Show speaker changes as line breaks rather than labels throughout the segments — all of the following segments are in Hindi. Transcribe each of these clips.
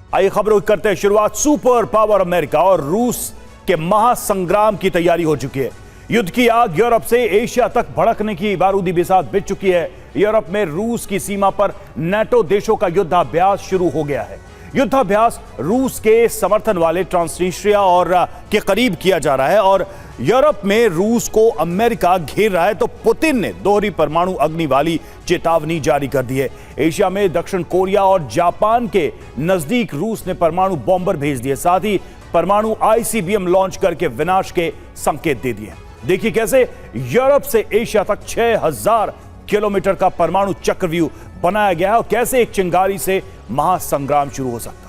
आइए खबरों की करते हैं शुरुआत। सुपर पावर अमेरिका और रूस के महासंग्राम की तैयारी हो चुकी है। युद्ध की आग यूरोप से एशिया तक भड़कने की बारूदी बिसात बिछ चुकी है। यूरोप में रूस की सीमा पर नाटो देशों का युद्धाभ्यास शुरू हो गया है। युद्धाभ्यास रूस के समर्थन वाले ट्रांसनिस्ट्रिया और के करीब किया जा रहा है और यूरोप में रूस को अमेरिका घेर रहा है तो पुतिन ने दोहरी परमाणु अग्नि वाली चेतावनी जारी कर दी है। एशिया में दक्षिण कोरिया और जापान के नजदीक रूस ने परमाणु बॉम्बर भेज दिए, साथ ही परमाणु आईसीबीएम लॉन्च करके विनाश के संकेत दे दिए। देखिए कैसे यूरोप से एशिया तक 6000 किलोमीटर का परमाणु चक्रव्यूह बनाया गया है और कैसे एक चिंगारी से महासंग्राम शुरू हो सकता है।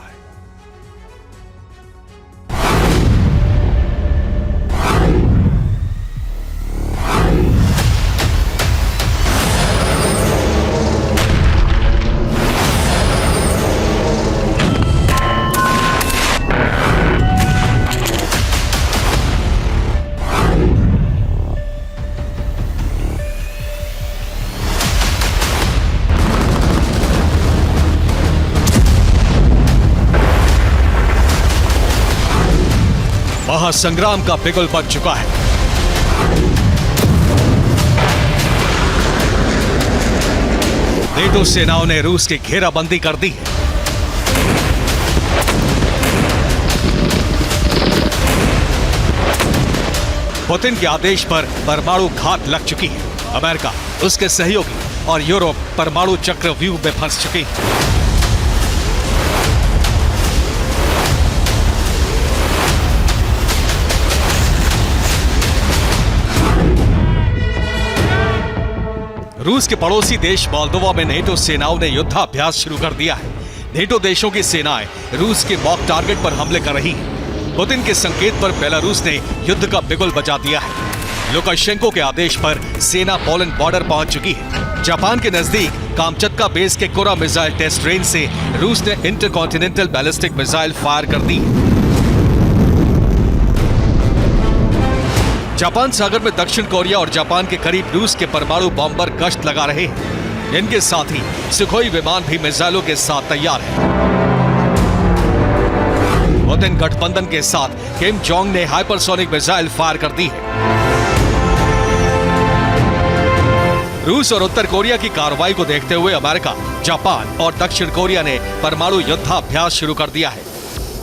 महासंग्राम का बिगुल बज चुका है। नेटो सेनाओं ने रूस की घेराबंदी कर दी है। पुतिन के आदेश पर परमाणु घात लग चुकी है। अमेरिका, उसके सहयोगी और यूरोप परमाणु चक्रव्यूह में फंस चुके हैं। रूस के पड़ोसी देश मोल्दोवा में नेटो सेनाओं ने युद्धाभ्यास शुरू कर दिया है। नेटो देशों की सेनाएं रूस के मॉक टारगेट पर हमले कर रही हैं। पुतिन के संकेत पर बेलारूस ने युद्ध का बिगुल बजा दिया है। लुकाशेंको के आदेश पर सेना पोलैंड बॉर्डर पहुंच चुकी है। जापान के नजदीक कामचत्का बेस के कोरा मिसाइल टेस्ट रेंज से रूस ने इंटरकॉन्टिनेंटल बैलिस्टिक मिसाइल फायर कर दी। जापान सागर में दक्षिण कोरिया और जापान के करीब रूस के परमाणु बॉम्बर गश्त लगा रहे हैं। इनके साथ ही सुखोई विमान भी मिसाइलों के साथ तैयार है। पुतिन गठबंधन के साथ किम जोंग ने हाइपरसोनिक मिसाइल फायर कर दी है। रूस और उत्तर कोरिया की कार्रवाई को देखते हुए अमेरिका, जापान और दक्षिण कोरिया ने परमाणु युद्धाभ्यास शुरू कर दिया है।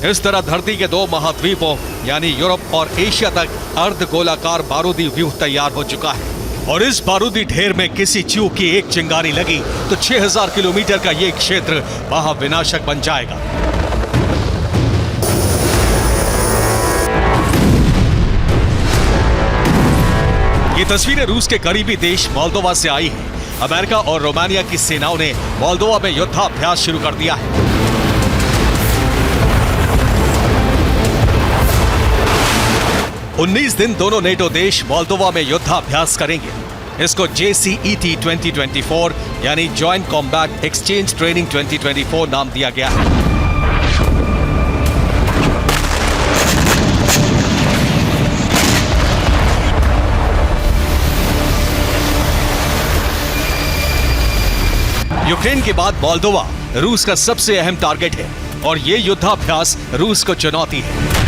इस तरह धरती के दो महाद्वीपों यानी यूरोप और एशिया तक अर्धगोलाकार बारूदी व्यूह तैयार हो चुका है और इस बारूदी ढेर में किसी चूक की एक चिंगारी लगी तो 6000 किलोमीटर का यह क्षेत्र महाविनाशक बन जाएगा। ये तस्वीरें रूस के करीबी देश मोल्दोवा से आई है। अमेरिका और रोमानिया की सेनाओं ने मोल्दोवा में युद्धाभ्यास शुरू कर दिया है। उन्नीस दिन दोनों नेटो देश मोल्दोवा में युद्धाभ्यास करेंगे। इसको JCET 2024 यानी जॉइंट कॉम्बैट एक्सचेंज ट्रेनिंग 2024 नाम दिया गया है। यूक्रेन के बाद मोल्दोवा रूस का सबसे अहम टारगेट है और यह युद्धाभ्यास रूस को चुनौती है।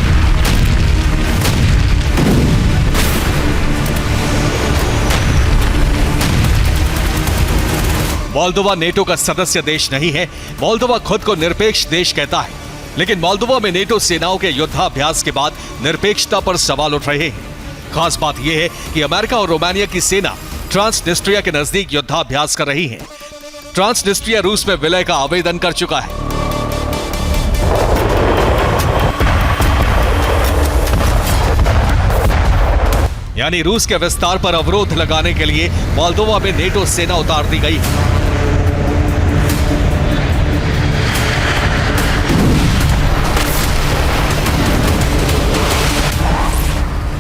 मोल्दोवा नेटो का सदस्य देश नहीं है। मोल्दोवा खुद को निरपेक्ष देश कहता है, लेकिन मोल्दोवा में नेटो सेनाओं के युद्धाभ्यास के बाद निरपेक्षता पर सवाल उठ रहे हैं। खास बात यह है कि अमेरिका और रोमानिया की सेना ट्रांसनिस्ट्रिया के नजदीक युद्धाभ्यास कर रही है। ट्रांसनिस्ट्रिया रूस में विलय का आवेदन कर चुका है। यानी रूस के विस्तार पर अवरोध लगाने के लिए मोल्दोवा में नेटो सेना उतार दी गई है।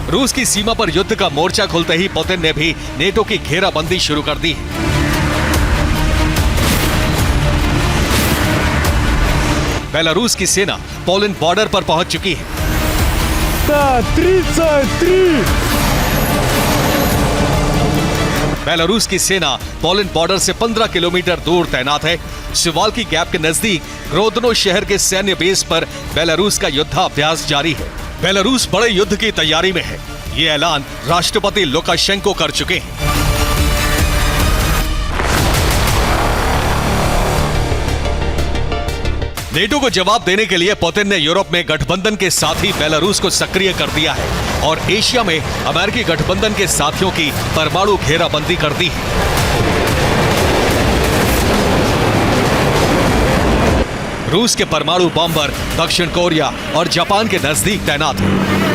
रूस की सीमा पर युद्ध का मोर्चा खुलते ही पुतिन ने भी नेटो की घेराबंदी शुरू कर दी। बेलारूस की सेना पोलैंड बॉर्डर पर पहुंच चुकी है।
33
बेलारूस की सेना पोलैंड बॉर्डर से 15 किलोमीटर दूर तैनात है। सुवाल्की गैप के नजदीक ग्रोदनो शहर के सैन्य बेस पर बेलारूस का युद्धाभ्यास जारी है। बेलारूस बड़े युद्ध की तैयारी में है, ये ऐलान राष्ट्रपति लुकाशेंको कर चुके हैं। नेटो को जवाब देने के लिए पुतिन ने यूरोप में गठबंधन के साथी बेलारूस को सक्रिय कर दिया है और एशिया में अमेरिकी गठबंधन के साथियों की परमाणु घेराबंदी कर दी है। रूस के परमाणु बॉम्बर दक्षिण कोरिया और जापान के नजदीक तैनात हैं।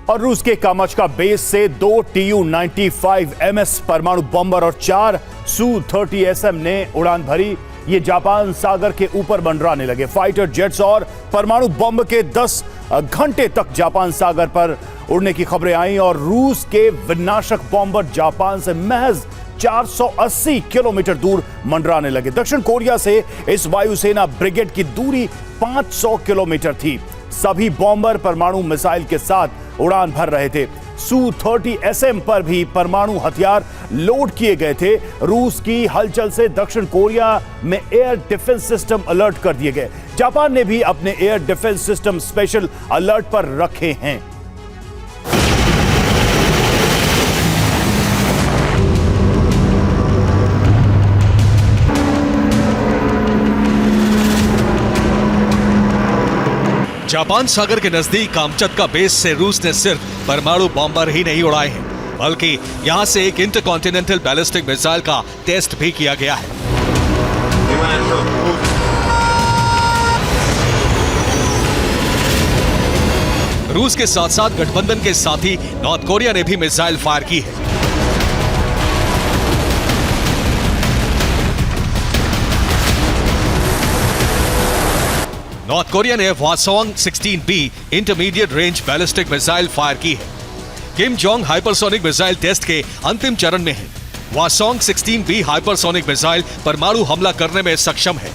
और रूस के कामाचका बेस से 2 Tu-95MS परमाणु बॉम्बर और 4 Su-30SM ने उड़ान भरी। ये जापान सागर के ऊपर मंडराने लगे। फाइटर जेट्स और परमाणु बॉम्ब के 10 घंटे तक जापान सागर पर उड़ने की खबरें आई और रूस के विनाशक बॉम्बर जापान से महज 480 किलोमीटर दूर मंडराने लगे। दक्षिण कोरिया से इस वायुसेना ब्रिगेड की दूरी 500 किलोमीटर थी। सभी बॉम्बर परमाणु मिसाइल के साथ उड़ान भर रहे थे। Su-30SM पर भी परमाणु हथियार लोड किए गए थे। रूस की हलचल से दक्षिण कोरिया में एयर डिफेंस सिस्टम अलर्ट कर दिए गए। जापान ने भी अपने air defence system special alert पर रखे हैं।
जापान सागर के नजदीक कामचत्का बेस से रूस ने सिर्फ परमाणु बॉम्बर ही नहीं उड़ाए हैं, बल्कि यहां से एक इंटरकॉन्टिनेंटल बैलिस्टिक मिसाइल का टेस्ट भी किया गया है। रूस के साथ साथ गठबंधन के साथी नॉर्थ कोरिया ने भी मिसाइल फायर की है। नॉर्थ कोरिया ने Hwasong 16B intermediate range ballistic missile fire की है। Kim Jong hypersonic missile test के अंतिम चरण में है। हवासोंग 16B हाइपरसोनिक मिसाइल परमाणु हमला करने में सक्षम है।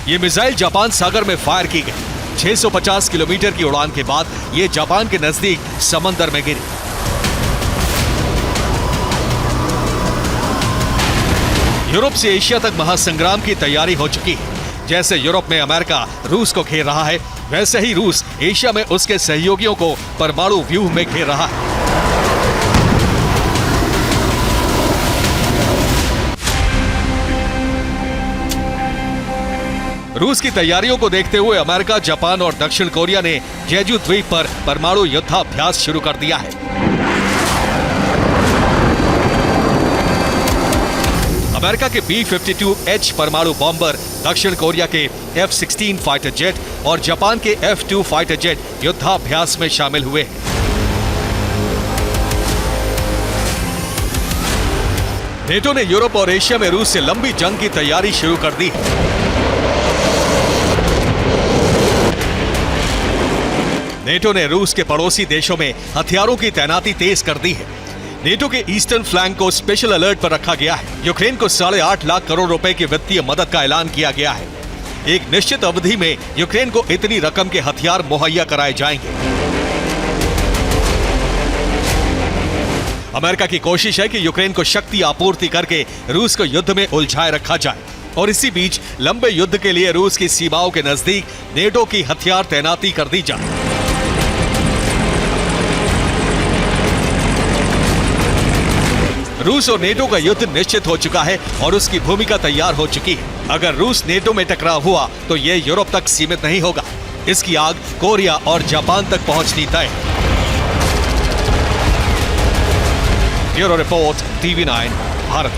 यह मिसाइल जापान सागर में फायर की गई। 650 किलोमीटर की उड़ान के बाद यह जापान के नजदीक समंदर में गिरी। यूरोप से एशिया तक महासंग्राम की तैयारी हो चुकी है। जैसे यूरोप में अमेरिका रूस को घेर रहा है, वैसे ही रूस एशिया में उसके सहयोगियों को परमाणु व्यूह में घेर रहा है। रूस की तैयारियों को देखते हुए अमेरिका, जापान और दक्षिण कोरिया ने जेजू द्वीप पर परमाणु युद्धाभ्यास शुरू कर दिया है। अमेरिका के B-52H परमाणु बॉम्बर, दक्षिण कोरिया के F-16 फाइटर जेट और जापान के F-2 फाइटर जेट युद्धाभ्यास में शामिल हुए हैं। नेटो ने यूरोप और एशिया में रूस से लंबी जंग की तैयारी शुरू कर दी है। नेटो ने रूस के पड़ोसी देशों में हथियारों की तैनाती तेज कर दी है। नेटो के ईस्टर्न फ्लैंक को स्पेशल अलर्ट पर रखा गया है। यूक्रेन को 8.5 लाख करोड़ रुपए की वित्तीय मदद का ऐलान किया गया है। एक निश्चित अवधि में यूक्रेन को इतनी रकम के हथियार मुहैया कराए जाएंगे। अमेरिका की कोशिश है कि यूक्रेन को शक्ति आपूर्ति करके रूस को युद्ध में उलझाए रखा जाए और इसी बीच लंबे युद्ध के लिए रूस की सीमाओं के नजदीक नेटो की हथियार तैनाती कर दी जाए। रूस और नेटो का युद्ध निश्चित हो चुका है और उसकी भूमिका तैयार हो चुकी है। अगर रूस नेटो में टकराव हुआ तो यह यूरोप तक सीमित नहीं होगा। इसकी आग कोरिया और जापान तक पहुंचनी तय है। Bureau report, TV9 Bharat.